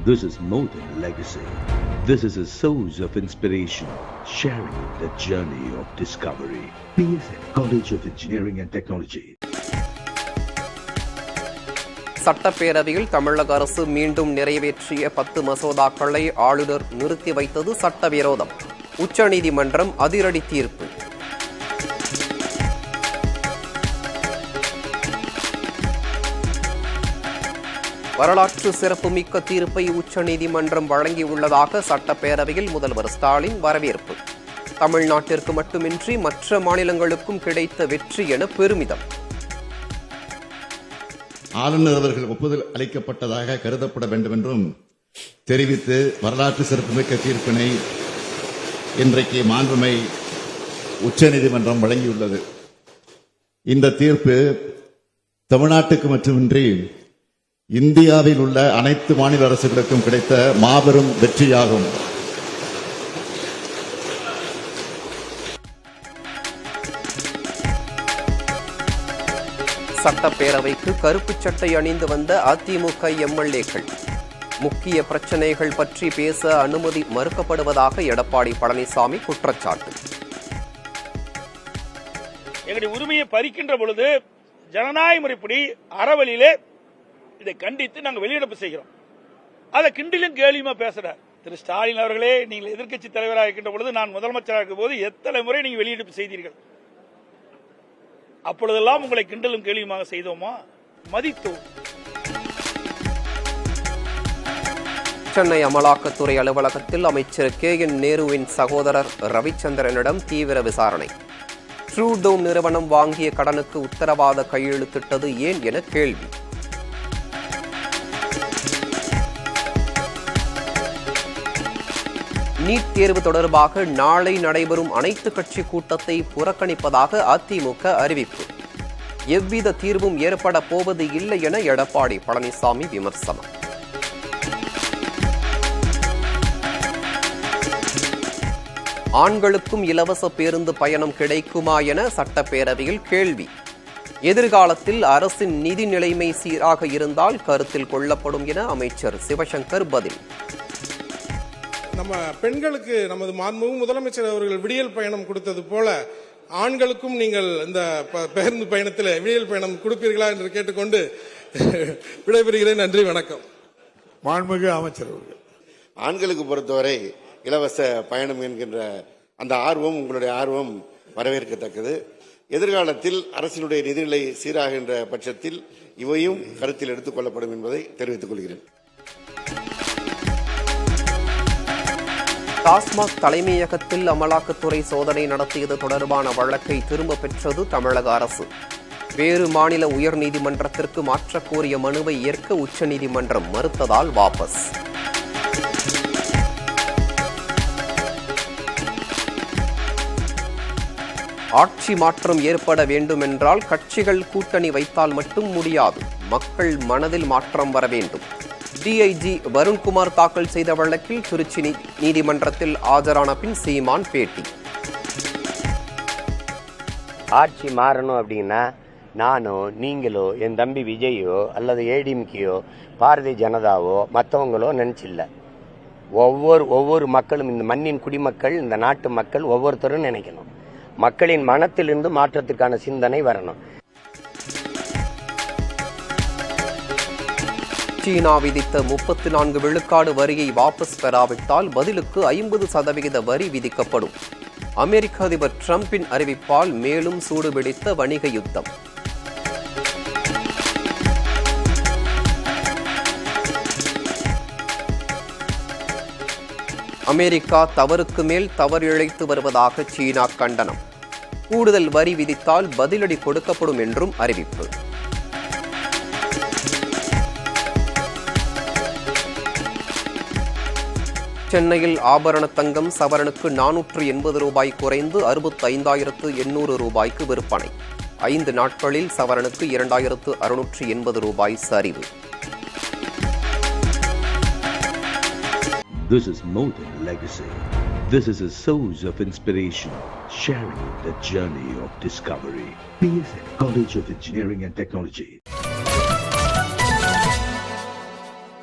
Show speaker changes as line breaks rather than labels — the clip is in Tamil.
This is more than legacy. This is a source of inspiration, sharing the journey of discovery. PSN College of Engineering and Technology.
சட்டப்பேரவையில் தமிழக அரசு மீண்டும் நிறைவேற்றிய 10 மசோதாக்களை ஆளுநர் நிறுத்தி வைத்தது சட்டவிரோதம். உச்சநீதிமன்றம் அதிரடி தீர்ப்பு. வரலாற்று சிறப்புமிக்க தீர்ப்பை உச்சநீதிமன்றம் வழங்கியுள்ளதாக சட்டப்பேரவையில் முதல்வர் ஸ்டாலின் வரவேற்பு. தமிழ்நாட்டிற்கு மட்டுமின்றி மற்ற மாநிலங்களுக்கும் கிடைத்த வெற்றி என பெருமிதம்.
ஆளுநர் அவர்கள் ஒப்புதல் அளிக்கப்பட்டதாக கருதப்பட வேண்டும் என்றும் தெரிவித்து வரலாற்று சிறப்புமிக்க தீர்ப்பினை இன்றைக்கு மாண்புமை உச்சநீதிமன்றம் வழங்கியுள்ளது. இந்த தீர்ப்பு தமிழ்நாட்டுக்கு மட்டுமின்றி இந்தியாவில் உள்ள அனைத்து மாநில அரசுகளுக்கும் கிடைத்த மாபெரும் வெற்றியாகும்.
சட்டப்பேரவைக்கு கருப்பு சட்டை அணிந்து வந்த அதிமுக எம்எல்ஏக்கள். முக்கிய பிரச்சனைகள் பற்றி பேச அனுமதி மறுக்கப்படுவதாக எடப்பாடி பழனிசாமி குற்றச்சாட்டு.
எங்களுடைய உரிமையை பறிக்கின்ற பொழுது ஜனநாயக முறைப்படி அறவழியிலே இதை கண்டித்து நாங்கள் வெளியிடப்பு செய்கிறோம். அதை கிண்டிலும் கேலியுமா பேசுறார் திரு ஸ்டாலின் அவர்களே. நீங்கள் எதிர்க்கட்சி தலைவராக இருக்கின்ற பொழுது, நான் முதலமைச்சராக இருக்கும் போது எத்தனை முறை நீங்கள் வெளியிடப்பு செய்தீர்கள்? அப்பொழுதெல்லாம் உங்களை கிண்டலும் கேலியுமாக செய்தோமா? மதித்தோம்.
சென்னை அமலாக்கத்துறை அலுவலகத்தில் அமைச்சர் KN நேருவின் சகோதரர் ரவிச்சந்திரனிடம் தீவிர விசாரணை. ட்ரூடோம் நிறுவனம் வாங்கிய கடனுக்கு உத்தரவாத கையெழுத்திட்டது ஏன் என கேள்வி. நீட் தேர்வு தொடர்பாக நாளை நடைபெறும் அனைத்து கட்சி கூட்டத்தை புறக்கணிப்பதாக அதிமுக அறிவிப்பு. எவ்வித தீர்வும் ஏற்பட போவது இல்லை என எடப்பாடி பழனிசாமி விமர்சனம். ஆண்களுக்கும் இலவச பேருந்து பயணம் கிடைக்குமா என சட்டப்பேரவையில் கேள்வி. எதிர்காலத்தில் அரசின் நிதி நிலைமை சீராக இருந்தால் கருத்தில் கொள்ளப்படும் என அமைச்சர் சிவசங்கர் பதில்.
நம்ம பெண்களுக்கு நமது மாண்புமிகு முதலமைச்சர் அவர்கள் விடியல் பயணம் கொடுத்தது போல ஆண்களுக்கும் நீங்கள் இந்த பேருந்து பயணத்தில் விடியல் பயணம் கொடுப்பீர்களா என்று கேட்டுக்கொண்டு விடைபெறுகிறேன். நன்றி, வணக்கம்.
மாண்புமிகு அமைச்சர் அவர்கள்.
ஆண்களுக்கு பொறுத்தவரை இலவச பயணம் என்கின்ற அந்த ஆர்வம், உங்களுடைய ஆர்வம் வரவேற்கத்தக்கது. எதிர்காலத்தில் அரசினுடைய நிதிநிலை சீராகின்ற பட்சத்தில் இவையும் கருத்தில் எடுத்துக் கொள்ளப்படும் என்பதை தெரிவித்துக் கொள்கிறேன்.
டாஸ்மாக் தலைமையகத்தில் அமலாக்கத்துறை சோதனை நடத்தியது தொடர்பான வழக்கை திரும்ப பெற்றது தமிழக அரசு. வேறு மாநில உயர்நீதிமன்றத்திற்கு மாற்றக் கோரிய மனுவை ஏற்க உச்சநீதிமன்றம் மறுத்ததால் வாபஸ். ஆட்சி மாற்றம் ஏற்பட வேண்டுமென்றால் கட்சிகள் கூட்டணி வைத்தால் மட்டும் முடியாது. மக்கள் மனதில் மாற்றம் வர வேண்டும். டிஐஜி வருண்குமார் தாக்கல் செய்த வழக்கில் திருச்சி நீதிமன்றத்தில் ஆஜரான பின் சீமான் பேட்டி.
ஆட்சி மாறணும் அப்படின்னா நானோ, நீங்களோ, என் தம்பி விஜயோ அல்லது ஏடிஎம்கேயோ பாரதிய ஜனதாவோ மற்றவங்களோ நினைச்சில்ல. ஒவ்வொரு மக்களும், இந்த மண்ணின் குடிமக்கள், இந்த நாட்டு மக்கள் ஒவ்வொருத்தரும் நினைக்கணும். மக்களின் மனத்திலிருந்து மாற்றத்துக்கான சிந்தனை வரணும்.
சீனா விதித்த 34 விழுக்காடு வரியை வாபஸ் பெறாவிட்டால் பதிலுக்கு 50% வரி விதிக்கப்படும். அமெரிக்க அதிபர் டிரம்பின் அறிவிப்பால் மேலும் சூடுபிடித்த வணிக யுத்தம். அமெரிக்கா தவறுக்கு மேல் தவறு இழைத்து வருவதாக சீனா கண்டனம். கூடுதல் வரி விதித்தால் பதிலடி கொடுக்கப்படும் என்றும் அறிவிப்பு. சென்னையில் ஆபரண தங்கம் சவரனுக்கு 480 ரூபாய் குறைந்து 65,800 ரூபாய்க்கு விற்பனை. 5 நாட்களில் சவரனுக்கு 2,680 ரூபாய் சரிவு.
This is more than legacy. This is a source of inspiration, sharing the journey of discovery. PSN College of Engineering and Technology.